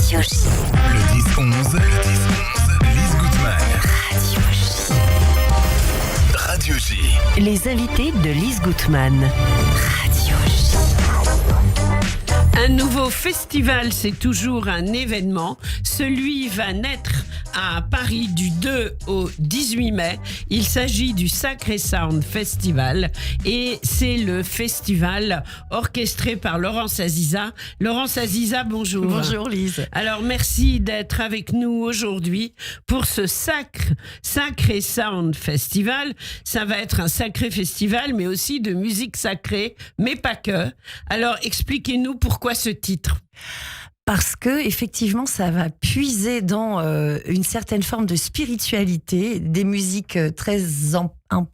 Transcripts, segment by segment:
Radio J. Le 10-11, Lise Goutman. Radio J. Les invités de Lise Goutman. Radio J. Un nouveau festival, c'est toujours un événement. Celui va naître à Paris du 2 au 18 mai. Il s'agit du Sacré Sound Festival et c'est le festival orchestré par Laurence Aziza. Laurence Aziza, bonjour. Bonjour Lise. Alors merci d'être avec nous aujourd'hui pour ce Sacré Sound Festival. Ça va être un sacré festival mais aussi de musique sacrée, mais pas que. Alors expliquez-nous pourquoi ce titre. Parce que effectivement, ça va puiser dans une certaine forme de spiritualité, des musiques très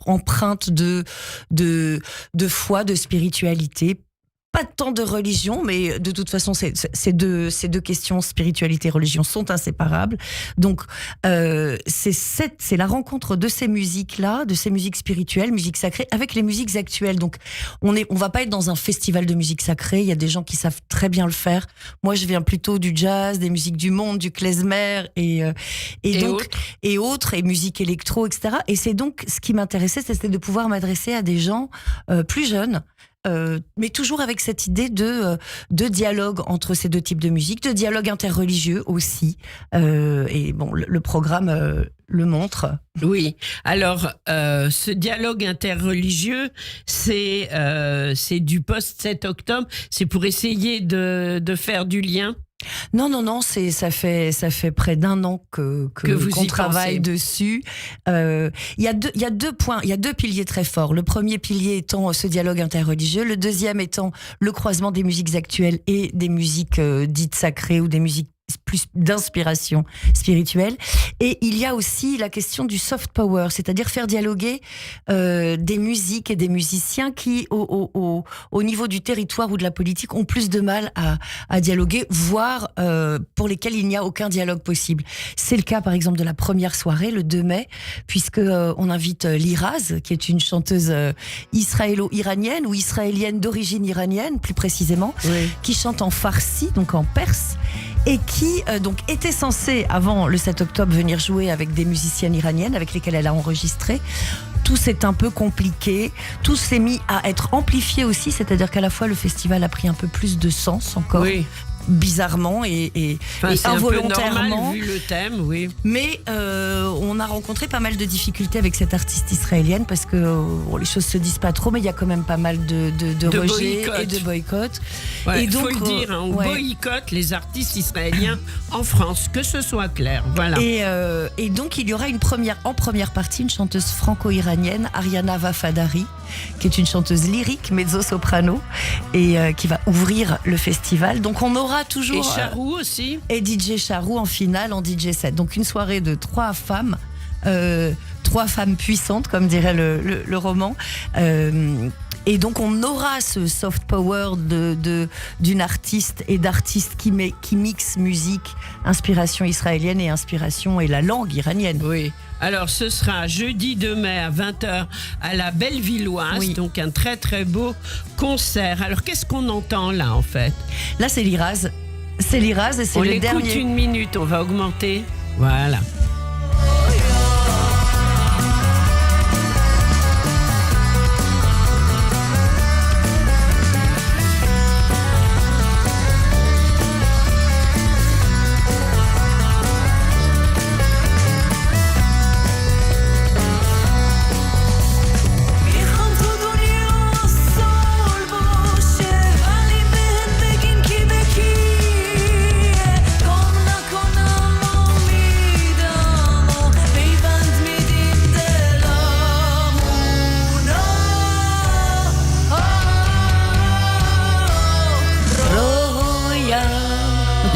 empreintes de foi, de spiritualité. Pas tant de religion, mais de toute façon, ces deux questions, spiritualité et religion, sont inséparables. Donc, c'est la rencontre de ces musiques-là, de ces musiques spirituelles, musiques sacrées, avec les musiques actuelles. Donc, on va pas être dans un festival de musique sacrée. Il y a des gens qui savent très bien le faire. Moi, je viens plutôt du jazz, des musiques du monde, du klezmer et autres, et musique électro, etc. Et c'est donc ce qui m'intéressait, c'était de pouvoir m'adresser à des gens plus jeunes. Mais toujours avec cette idée de dialogue entre ces deux types de musique, de dialogue interreligieux aussi. Et bon, le programme le montre. Oui. Alors, ce dialogue interreligieux, c'est du post-7 octobre. C'est pour essayer de faire du lien. Non, ça fait près d'un an qu'on travaille dessus. Il y a deux points, il y a deux piliers très forts. Le premier pilier étant ce dialogue interreligieux, le deuxième étant le croisement des musiques actuelles et des musiques dites sacrées ou des musiques plus d'inspiration spirituelle. Et il y a aussi la question du soft power, c'est-à-dire faire dialoguer des musiques et des musiciens qui, au niveau du territoire ou de la politique, ont plus de mal à dialoguer, voire pour lesquels il n'y a aucun dialogue possible. C'est le cas, par exemple, de la première soirée, le 2 mai, puisque on invite Liraz, qui est une chanteuse israélo-iranienne ou israélienne d'origine iranienne, plus précisément, oui, qui chante en farsi, donc en perse, et qui donc était censée, avant le 7 octobre, venir jouer avec des musiciennes iraniennes avec lesquelles elle a enregistré. Tout s'est un peu compliqué, tout s'est mis à être amplifié aussi, c'est-à-dire qu'à la fois le festival a pris un peu plus de sens encore. Oui. Bizarrement et involontairement. C'est un peu normal, vu le thème, oui. Mais on a rencontré pas mal de difficultés avec cette artiste israélienne parce que les choses se disent pas trop, mais il y a quand même pas mal de rejets et de boycotts. Ouais, et donc, faut le dire, on boycotte les artistes israéliens en France, que ce soit clair. Voilà. Et donc il y aura en première partie une chanteuse franco-iranienne, Ariana Vafadari, qui est une chanteuse lyrique, mezzo-soprano, et qui va ouvrir le festival. Donc on aura toujours... Et Charou aussi. Et DJ Charou en finale, en DJ set. Donc une soirée de trois femmes puissantes, comme dirait le roman. Et donc on aura ce soft power d'une artiste et d'artistes qui mixent musique, inspiration israélienne et la langue iranienne. Oui. Alors ce sera jeudi 2 mai à 20h à la Bellevilloise, oui. Donc un très très beau concert. Alors qu'est-ce qu'on entend là en fait ? Là c'est Liraz. C'est Liraz et c'est le dernier. On l'écoute une minute, on va augmenter. Voilà.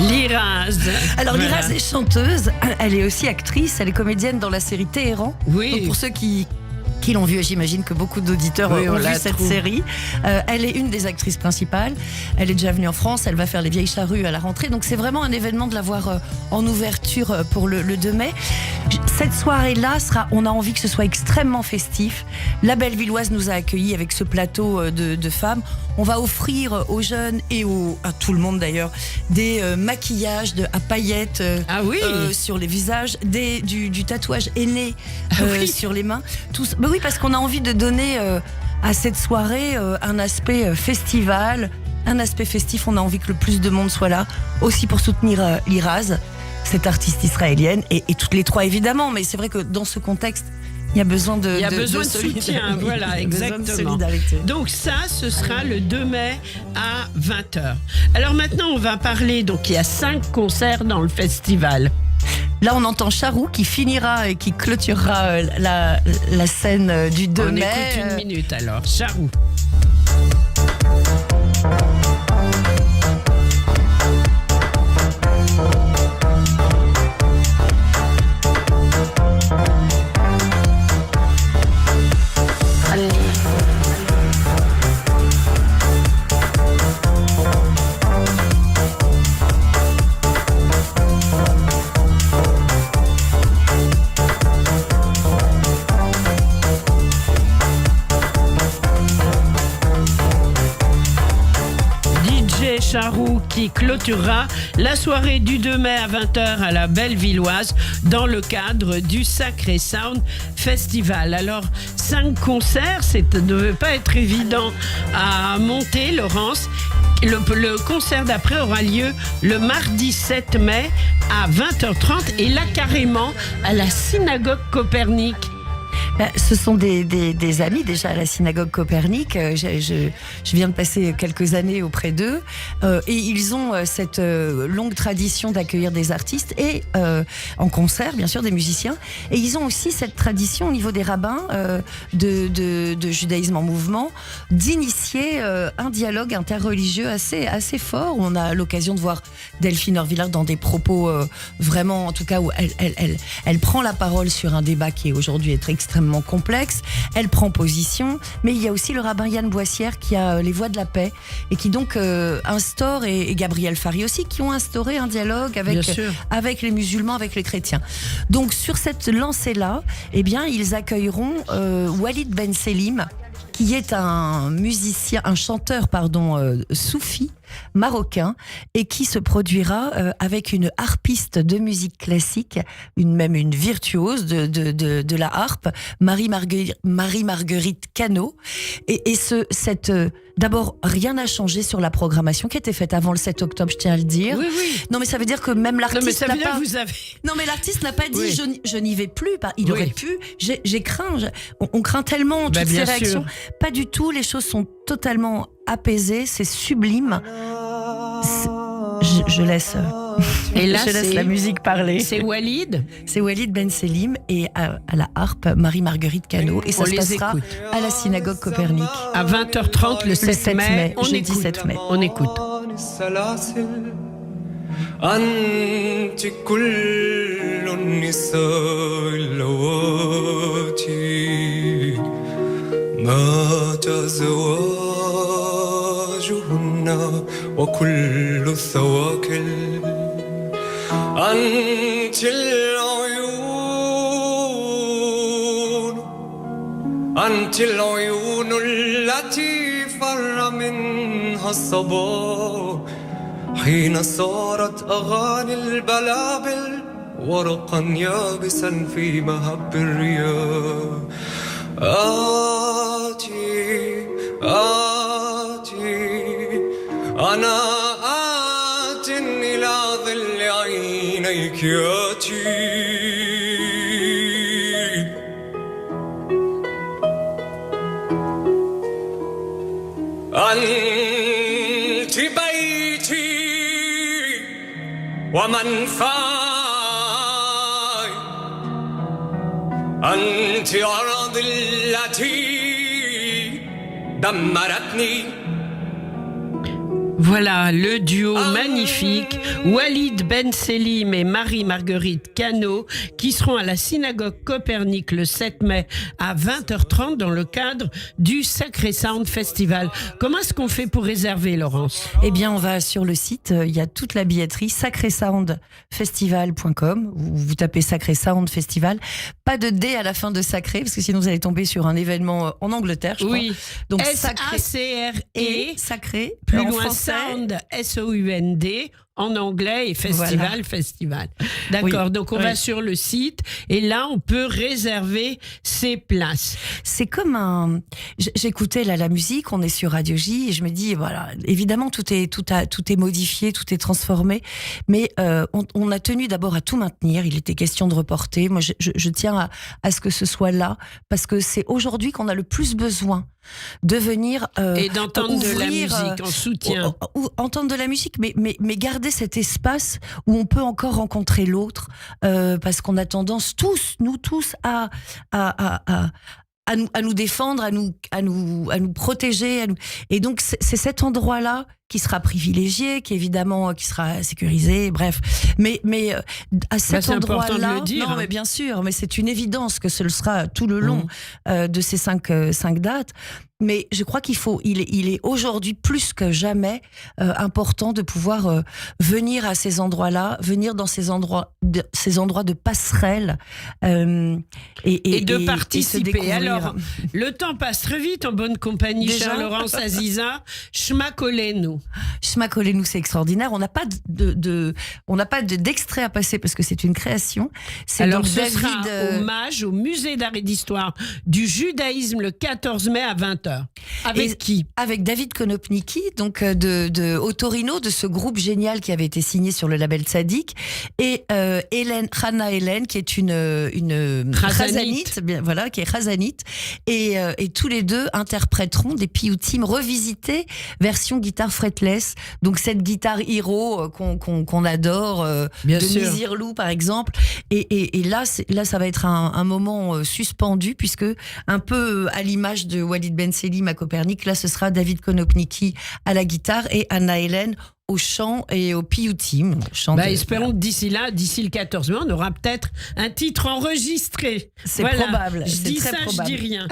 Liraz. Alors voilà. Liraz est chanteuse, elle est aussi actrice, elle est comédienne dans la série Téhéran. Oui. Donc pour ceux qui qui l'ont vue, et j'imagine que beaucoup d'auditeurs ont vu cette série. Elle est une des actrices principales. Elle est déjà venue en France, elle va faire les Vieilles Charrues à la rentrée. Donc c'est vraiment un événement de la voir en ouverture pour le 2 mai. Cette soirée-là, on a envie que ce soit extrêmement festif. La Bellevilloise nous a accueillis avec ce plateau de femmes. On va offrir aux jeunes et à tout le monde d'ailleurs des maquillages à paillettes sur les visages, du tatouage aîné sur les mains. Oui, parce qu'on a envie de donner à cette soirée un aspect festival, un aspect festif. On a envie que le plus de monde soit là, aussi pour soutenir Liraz, cette artiste israélienne, et toutes les trois évidemment. Mais c'est vrai que dans ce contexte, il y a besoin de soutien, voilà, exactement. Donc ça, ce sera le 2 mai à 20h. Alors maintenant, on va parler, donc il y a 5 concerts dans le festival. Là, on entend Charou qui finira et qui clôturera la scène du 2 mai. On écoute 1 minute alors, Charou. Charou qui clôturera la soirée du 2 mai à 20h à la Bellevilloise dans le cadre du Sacré Sound Festival. Alors 5 concerts, ça ne devait pas être évident à monter, Laurence. Le concert d'après aura lieu le mardi 7 mai à 20h30 et là carrément à la synagogue Copernic. Ce sont des amis déjà à la synagogue Copernic. Je viens de passer quelques années auprès d'eux et ils ont cette longue tradition d'accueillir des artistes et en concert, bien sûr, des musiciens. Et ils ont aussi cette tradition au niveau des rabbins de judaïsme en mouvement d'initier un dialogue interreligieux assez fort. On a l'occasion de voir Delphine Orvillard dans des propos vraiment, en tout cas, où elle prend la parole sur un débat qui aujourd'hui est extrêmement complexe, elle prend position, mais il y a aussi le rabbin Yann Boissière qui a les Voix de la Paix et qui donc instaure, et Gabriel Fari aussi, qui ont instauré un dialogue avec les musulmans, avec les chrétiens. Donc sur cette lancée-là, eh bien, ils accueilleront Walid Ben Selim, qui est un chanteur soufi marocain et qui se produira avec une harpiste de musique classique, même une virtuose de la harpe, Marie-Marguerite Cano. Et d'abord, rien n'a changé sur la programmation qui était faite avant le 7 octobre, je tiens à le dire. Oui, oui. Non, mais ça veut dire que même l'artiste n'a pas... Non, mais l'artiste n'a pas dit oui. je n'y vais plus. Il aurait pu. J'ai craint. On craint tellement toutes ces réactions. Pas du tout. Les choses sont totalement apaisées. C'est sublime. Je laisse. Et là, je laisse la musique parler. C'est Walid Ben Selim et à la harpe Marie-Marguerite Cano. Et ça se passera à la synagogue Copernic. À 20h30 le 7 mai. Jeudi 7 mai. On écoute. أنت كل النساء اللواتي مات زواجهن وكل الثواكل أنت العيون التي فر منها الصباح حين صارت أغاني البلابل ورقا يابسا في مهب الرياح آتي أنا آت إلى ظل عينيك آتي أنت بيتي ومنفاي أنت أرض التي دمرتني Voilà, le duo magnifique, Walid Ben Selim et Marie-Marguerite Cano, qui seront à la synagogue Copernic le 7 mai à 20h30 dans le cadre du Sacré Sound Festival. Comment est-ce qu'on fait pour réserver, Laurence ? Eh bien, on va sur le site, il y a toute la billetterie, sacrésoundfestival.com. Vous tapez Sacré Sound Festival. Pas de D à la fin de sacré, parce que sinon vous allez tomber sur un événement en Angleterre, je crois. Oui, donc S-A-C-R-E, sacré, plus en loin français. Sound, S-O-U-N-D, en anglais, et festival, Voilà. festival. D'accord, Oui, donc on oui. va sur le site et là on peut réserver ses places. C'est comme un. J'écoutais là la musique, on est sur Radio J et je me dis voilà, évidemment tout est modifié, tout est transformé, mais on a tenu d'abord à tout maintenir. Il était question de reporter. Moi, je tiens à ce que ce soit là parce que c'est aujourd'hui qu'on a le plus besoin de venir Et d'entendre de la musique en soutien. Entendre de la musique, mais garder cet espace où on peut encore rencontrer l'autre, parce qu'on a tendance nous tous à nous défendre, à nous protéger, et donc c'est cet endroit-là qui sera privilégié, qui sera sécurisé, bref. Mais à cet endroit-là, important de le dire, non, mais bien sûr, mais c'est une évidence que ce le sera tout le long de ces cinq dates. Mais je crois il est aujourd'hui plus que jamais important de pouvoir venir à ces endroits-là, venir dans ces endroits de passerelle et de participer. Et se découvrir. Alors, le temps passe très vite en bonne compagnie, Déjà chère Laurence Aziza. Shmakolenu. Shmakolenu, c'est extraordinaire. On n'a pas d'extrait à passer parce que c'est une création. C'est Alors, donc ce sera hommage au Musée d'art et d'histoire du judaïsme le 14 mai à 20h. Avec qui ? Avec David Konopnicki, donc de Autorino, de ce groupe génial qui avait été signé sur le label Tzadik, et Hannah Hélène, qui est une Chazanite, voilà, qui est Chazanite, et tous les deux interpréteront des piyutim revisités, version guitare fretless. Donc cette guitare hero qu'on adore, Bien de sûr. Mizirlou par exemple, et là ça va être un moment suspendu, puisque un peu à l'image de Walid Ben Selim à Copernic, là ce sera David Konopnicki à la guitare et Hannah Hélène au chant et au piyutim. Espérons que d'ici le 14 mai, on aura peut-être un titre enregistré. C'est voilà. probable. Je dis très ça, probable. je dis rien.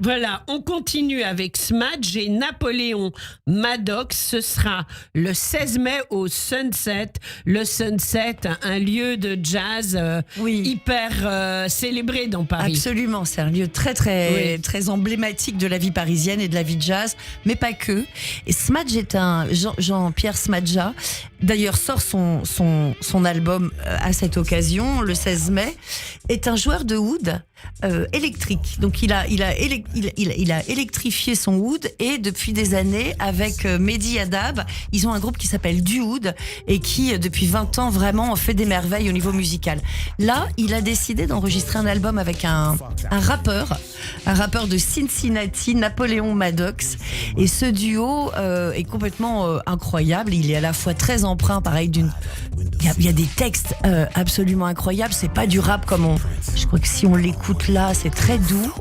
Voilà, on continue avec Smadge et Napoléon Maddox. Ce sera le 16 mai au Sunset. Le Sunset, un lieu de jazz hyper célébré dans Paris. Absolument, c'est un lieu très emblématique de la vie parisienne et de la vie de jazz, mais pas que. Et Smadge est Jean-Pierre Smadja, d'ailleurs sort son album à cette occasion, le 16 mai, est un joueur de oud électrique. Donc il a électrifié son oud, et depuis des années avec Mehdi Hadab, ils ont un groupe qui s'appelle Du Oud et qui depuis 20 ans vraiment fait des merveilles au niveau musical. Là, il a décidé d'enregistrer un album avec un rappeur de Cincinnati, Napoléon Maddox, et ce duo est complètement incroyable. Il est à la fois très empreint, pareil, il y a des textes absolument incroyables. C'est pas du rap comme je crois que si on l'écoute là, c'est très doux.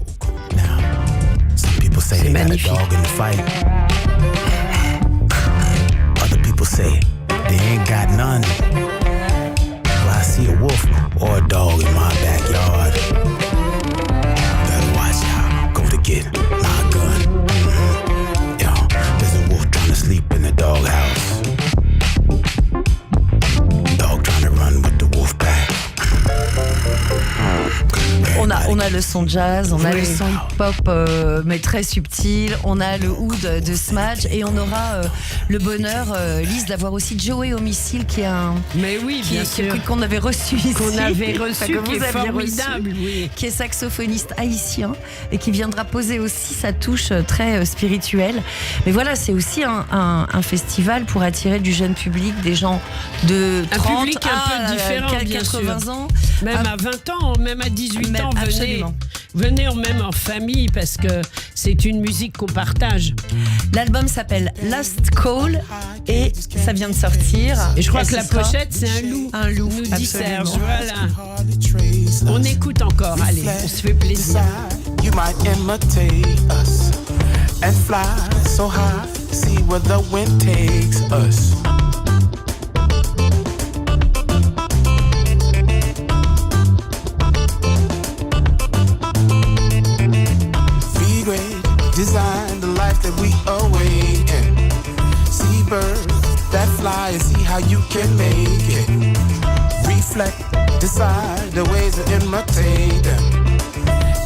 C'est magnifique. Other people say they ain't got none. Well, I see a wolf or a dog in my backyard. Better watch out, go to get my gun. Yo, there's a wolf trying to sleep in the doghouse. Dog trying to run with the wolf pack. On a le son jazz, on a le son pop, mais très subtil. On a le oud de Smadge, et on aura le bonheur, Lise, d'avoir aussi Joey Homicile, qui est qu'on avait reçu ici, qui est formidable, qui est saxophoniste haïtien et qui viendra poser aussi sa touche très spirituelle. Mais voilà, c'est aussi un festival pour attirer du jeune public, des gens de 30 un public un peu différent, 80 ans. Même à 20 ans, même à 18 ans, venez même en famille, parce que c'est une musique qu'on partage. L'album s'appelle Last Call et ça vient de sortir. Et je crois que la pochette, c'est un loup. Un loup, nous dit absolument. Serge. Voilà. On écoute encore, allez, on se fait plaisir. You might imitate us and fly so high. see where the wind takes us. Be great, design the life that we await in. See birds that fly and see how you can make it. Reflect, decide the ways to imitate them.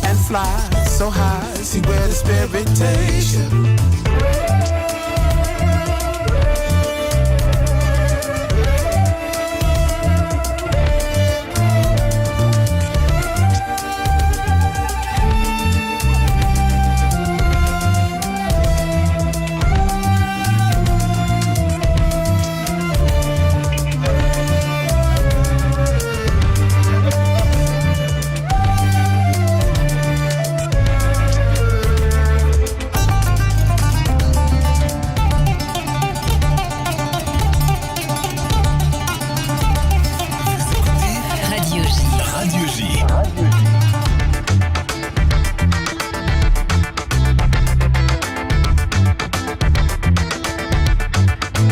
And fly so high, see where the spirit takes you. Radio J.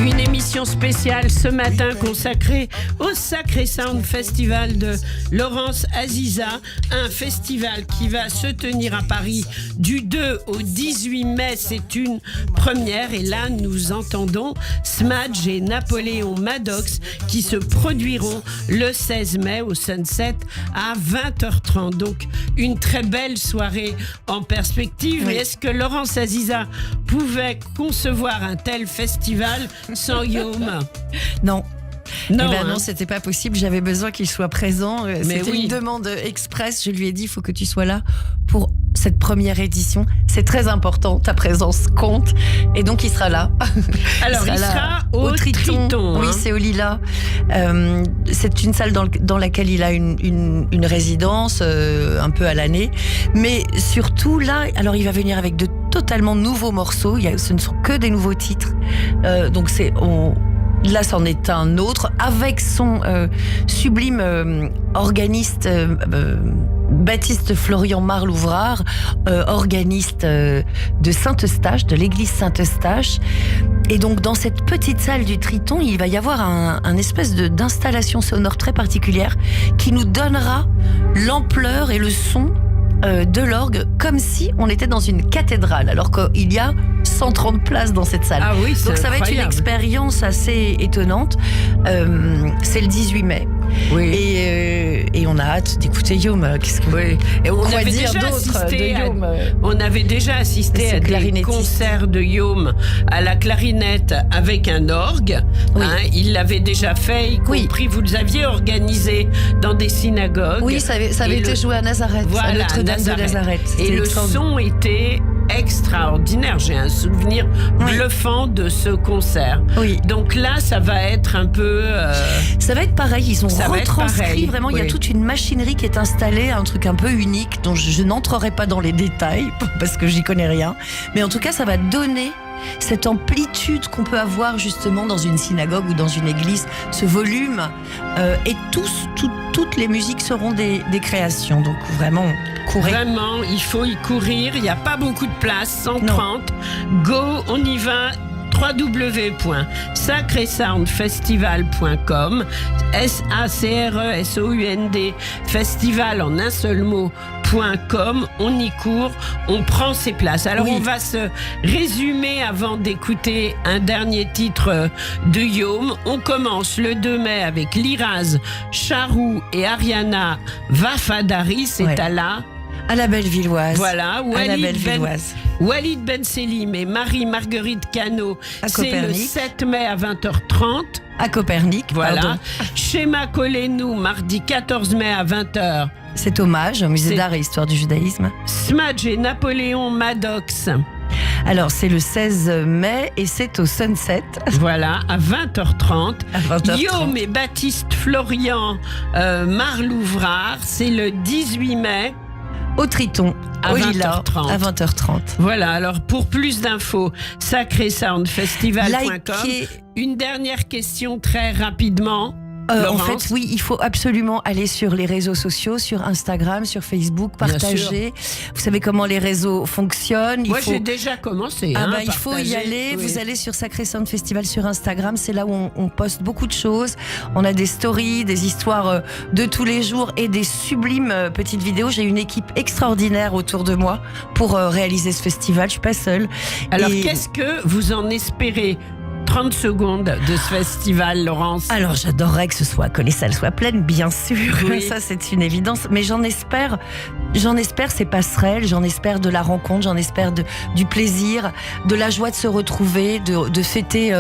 Une émission spéciale ce matin consacrée au Sacré Sound Festival de Laurence Aziza, un festival qui va se tenir à Paris du 2 au 18 mai. C'est une première et là nous entendons Smudge et Napoléon Maddox qui se produiront le 16 mai au Sunset à 20h30. Donc une très belle soirée en perspective. Oui. Est-ce que Laurence Aziza pouvait concevoir un tel festival sans Guillaume? Non. Non, Eh ben non, hein. c'était pas possible. J'avais besoin qu'il soit présent. C'était oui. une demande express. Je lui ai dit, il faut que tu sois là pour cette première édition. C'est très important. Ta présence compte. Et donc, il sera là. Alors, il sera au Triton. Oui, hein. c'est au Lilas. C'est une salle dans laquelle il a une résidence un peu à l'année. Mais surtout, là, alors il va venir avec de totalement nouveaux morceaux. Ce ne sont que des nouveaux titres. Donc, là, c'en est un autre, avec son sublime organiste Baptiste Florian Marlouvrard, organiste de Saint-Eustache, de l'église Saint-Eustache. Et donc, dans cette petite salle du Triton, il va y avoir un espèce d'installation sonore très particulière qui nous donnera l'ampleur et le son de l'orgue, comme si on était dans une cathédrale, alors qu'il y a 130 places dans cette salle. Ah oui, c'est donc ça va être une incroyable. expérience assez étonnante. C'est le 18 mai. Oui. Et on a hâte d'écouter Guillaume. Qu'est-ce que Oui. Et on quoi avait dire déjà d'autre de assisté Guillaume on avait déjà assisté C'est à des clarinettiste. concerts de Guillaume à la clarinette avec un orgue. Oui. Hein, il l'avait déjà fait, y Oui. compris, vous l'aviez organisé dans des synagogues. Oui, ça avait Et été joué à Nazareth, à Voilà, Notre-Dame de Nazareth. Et C'était le extraordinaire. son était extraordinaire. J'ai un souvenir Oui. bluffant de ce concert. Oui. Donc là, ça va être un peu... Ça va être pareil, ils ont Ça va être retranscrit pareil, vraiment, il y a oui. toute une machinerie qui est installée, un truc un peu unique dont je n'entrerai pas dans les détails parce que j'y connais rien, mais en tout cas ça va donner cette amplitude qu'on peut avoir justement dans une synagogue ou dans une église, ce volume, et toutes les musiques seront des créations, donc vraiment courez. Vraiment, il faut y courir. Il n'y a pas beaucoup de place, 130. Go, on y va. www.sacresoundfestival.com SACRESOUND festival en un seul mot.com. On y court, on prend ses places. Alors Oui. on va se résumer avant d'écouter un dernier titre de Guillaume. On commence le 2 mai avec Liraz, Charou et Ariana Vafadari. C'est Ouais. à la... À la Bellevilloise. Voilà, à la Bellevilloise. Walid Ben Selim et Marie-Marguerite Cano. À C'est le Copernic. 7 mai à 20h30. À Copernic, Voilà. pardon. Schéma Collénou, mardi 14 mai à 20h. C'est hommage au musée C'est- d'art et histoire du judaïsme. Smudge et Napoléon Maddox. Alors c'est le 16 mai et c'est au Sunset Voilà, à 20h30. à 20h30. Guillaume et Baptiste Florian Marlouvrard. C'est le 18 mai. Au Triton, À au Lilas, 20h30. à 20h30. Voilà, alors pour plus d'infos, sacresoundfestival.com. Likez. Une dernière question très rapidement. En fait, oui, il faut absolument aller sur les réseaux sociaux, sur Instagram, sur Facebook, partager. Vous savez comment les réseaux fonctionnent. Moi, j'ai déjà commencé. Il faut y aller. Oui. Vous allez sur Sacré Sound Festival sur Instagram. C'est là où on poste beaucoup de choses. On a des stories, des histoires de tous les jours et des sublimes petites vidéos. J'ai une équipe extraordinaire autour de moi pour réaliser ce festival. Je suis pas seule. Alors, qu'est-ce que vous en espérez? 30 secondes de ce festival, Laurence. Alors, j'adorerais que les salles soient pleines, bien sûr. Oui. Ça, c'est une évidence. Mais j'en espère ces passerelles, j'en espère de la rencontre, j'en espère du plaisir, de la joie de se retrouver, de fêter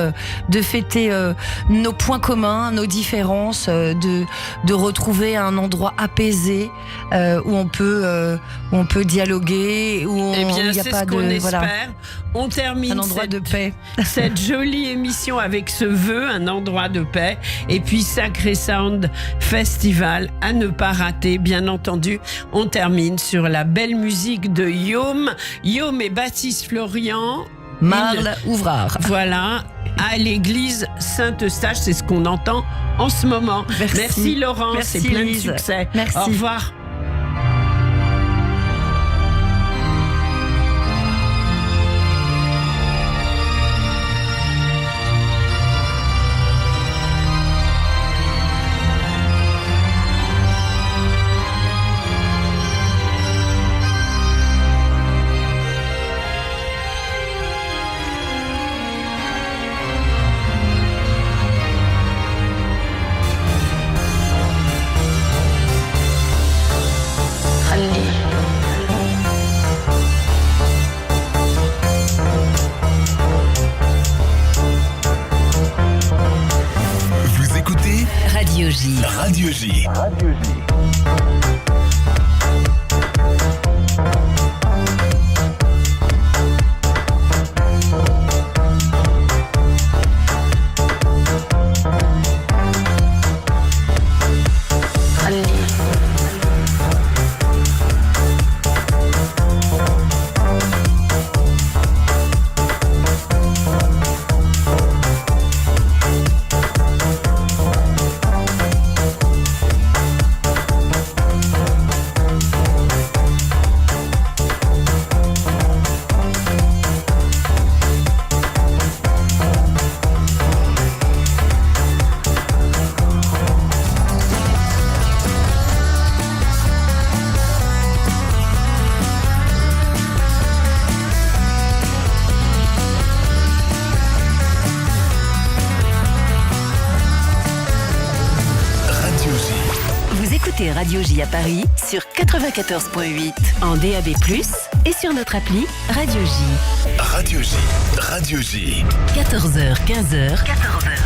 nos points communs, nos différences, de retrouver un endroit apaisé où on peut dialoguer, où il n'y a pas ce qu'on de espère. On termine un endroit de paix. Cette jolie émission avec ce vœu, un endroit de paix, et puis Sacré Sound Festival à ne pas rater, bien entendu. On termine sur la belle musique de Yom et Baptiste Florian. Marle Ouvrard. Voilà, à l'église Saint-Eustache, c'est ce qu'on entend en ce moment. Merci Laurence, merci, c'est plein Lise. de succès. Merci. Au revoir. Vous écoutez Radio J. Radio J. Écoutez Radio J à Paris sur 94.8 en DAB+, et sur notre appli Radio J. Radio J. Radio J. 14h, 15h.